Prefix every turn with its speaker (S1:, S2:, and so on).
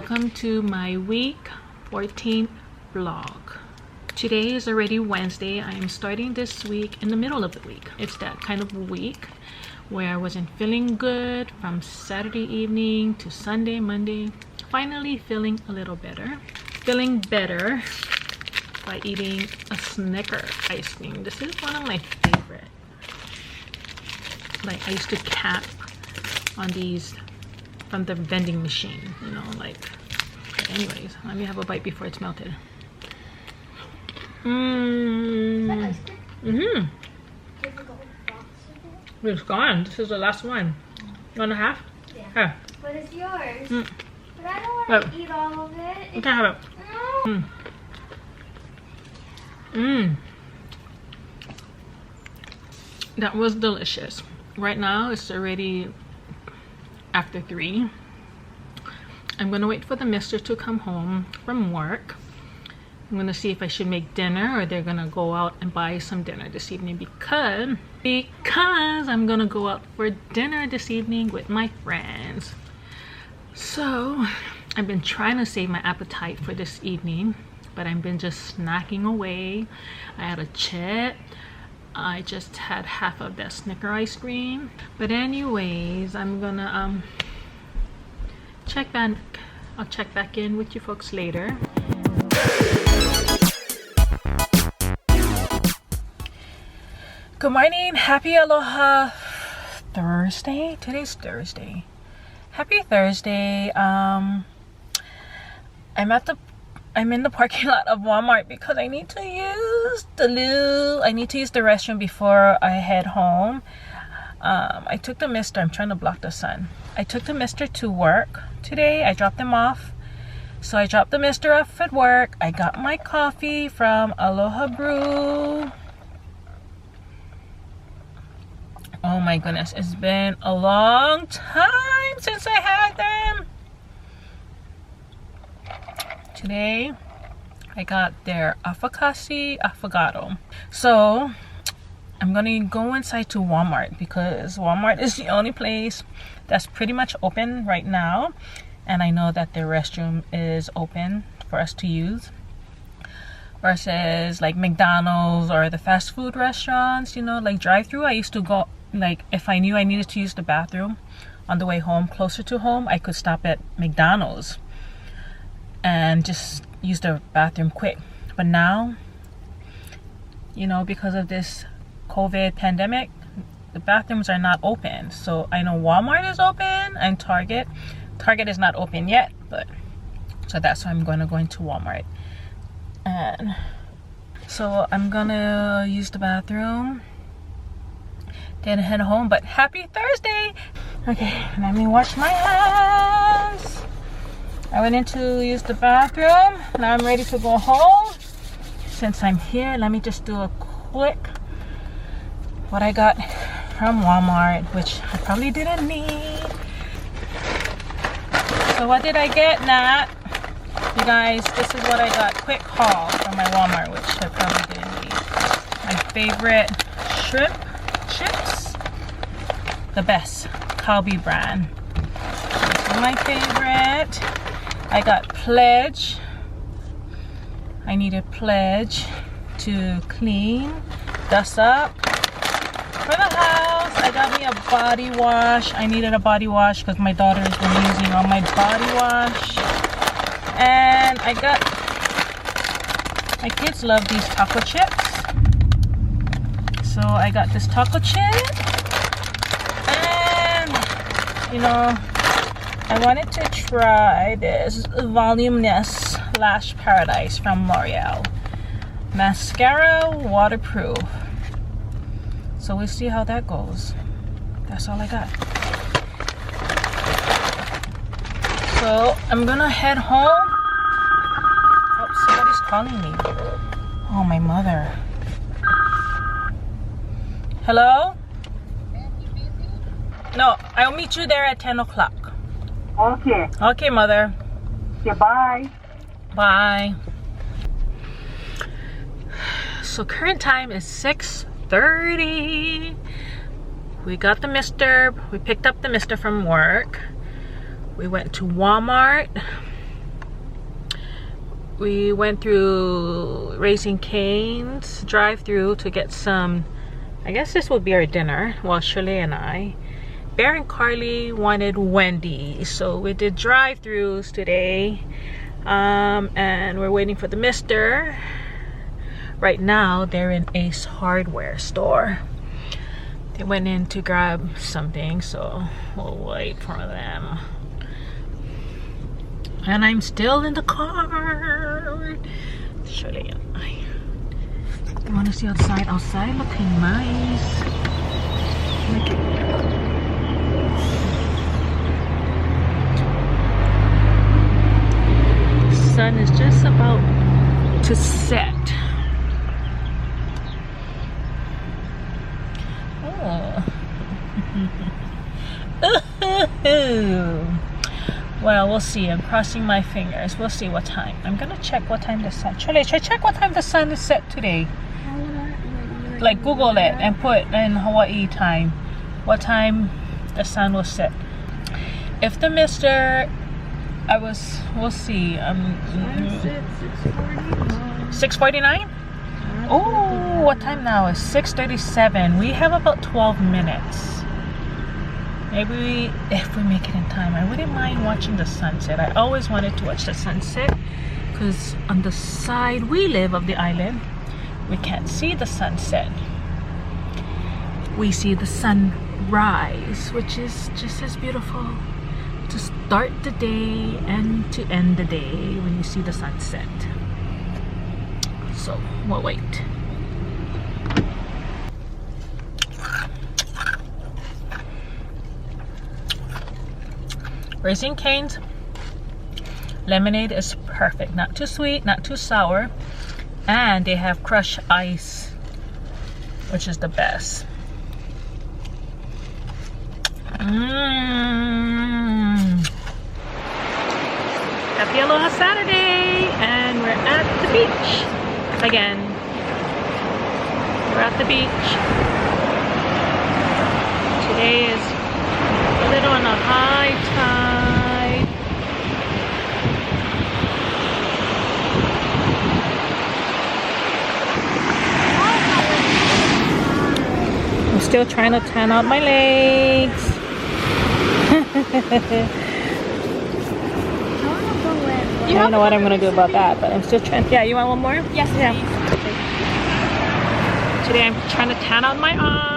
S1: welcome to my week 14 vlog. Today is already Wednesday. I am starting this week in the middle of the week. It's that kind of week where I wasn't feeling good from Saturday evening to Sunday, Monday. Finally feeling a little better. Feeling better by eating a Snicker ice cream. This is one of my favorite. Like, I used to cap on these from the vending machine, you know, like. But anyways, let me have a bite before it's melted. It's gone. This is the last one. 1.5?
S2: Yeah.
S1: Here.
S2: But it's yours. But I don't want to eat all of it.
S1: You can have it. That was delicious. Right now it's already after 3. I'm gonna wait for the mister to come home from work. I'm gonna see if I should make dinner or they're gonna go out and buy some dinner this evening because I'm gonna go out for dinner this evening with my friends. So I've been trying to save my appetite for this evening, but I've been just snacking away. I had a chip. I just had half of that Snicker ice cream. But anyways, I'm gonna check back. I'll check back in with you folks later. Good morning. Happy Aloha Thursday. Today's Thursday. Happy Thursday. I'm in the parking lot of Walmart because I need to use the loo. I need to use the restroom before I head home. I took the mister. I'm trying to block the sun. I took the mister to work today. I dropped him off. So I dropped the mister off at work. I got my coffee from Aloha Brew. Oh my goodness, it's been a long time since I had them. Today I got their affogato. So I'm gonna go inside to Walmart because Walmart is the only place that's pretty much open right now, and I know that their restroom is open for us to use versus like McDonald's or the fast food restaurants, you know, like drive-through. I used to go, like, if I knew I needed to use the bathroom on the way home closer to home, I could stop at McDonald's and just use the bathroom quick. But now, you know, because of this COVID pandemic, the bathrooms are not open. So I know Walmart is open and Target is not open yet, but so that's why I'm gonna go into Walmart. And so I'm gonna use the bathroom, then head home. But happy Thursday. Okay, let me wash my hands. I went in to use the bathroom. Now I'm ready to go home. Since I'm here, let me just do a quick what I got from Walmart, which I probably didn't need. So what did I get, Nat? You guys, this is what I got. Quick haul from my Walmart, which I probably didn't need. My favorite shrimp chips. The best. Calbee brand. This is my favorite. I got Pledge. I needed Pledge to clean, dust up. For the house, I got me a body wash. I needed a body wash because my daughter has been using all my body wash. And I got, my kids love these taco chips. So I got this taco chip. And, you know, I wanted to try this Voluminous Lash Paradise from L'Oreal. Mascara waterproof. So we'll see how that goes. That's all I got. So I'm gonna head home. Oh, somebody's calling me. Oh, my mother. Hello? No, I'll meet you there at 10 o'clock.
S3: Okay.
S1: Okay, mother.
S3: Goodbye.
S1: Bye. So current time is 6:30. We got the mister. We picked up the mister from work. We went to Walmart. We went through Raising Cane's drive-through to get some, I guess this would be our dinner. Well, Shirley and I. Bear and Carly wanted Wendy's, so we did drive-throughs today. And we're waiting for the mister. Right now, they're in Ace Hardware store. They went in to grab something, so we'll wait for them. And I'm still in the car. Shirley and I. You want to see outside? Outside looking nice. The sun is just about to set. Oh. Well, we'll see. I'm crossing my fingers. We'll see what time. I'm gonna check what time the sun. Charlie, should I check what time the sun is set today? Like Google it and put in Hawaii time. What time the sun will set. If the mister, we'll see. 6:49. Oh, what time now? It's 6:37. We have about 12 minutes. Maybe if we make it in time. I wouldn't mind watching the sunset. I always wanted to watch the sunset because on the side we live of the island, we can't see the sunset. We see the sunrise, which is just as beautiful to start the day and to end the day when you see the sunset. So we'll wait. Raising Cane's lemonade is perfect. Not too sweet, not too sour. And they have crushed ice, which is the best. Happy Aloha Saturday! And we're at the beach again. We're at the beach. Today is a little on a high tide. I'm still trying to tan out my legs. I don't know what I'm gonna do about that, but I'm still trying. Yeah, you want one more?
S2: Yes,
S1: yeah. Today I'm trying to tan out my arms.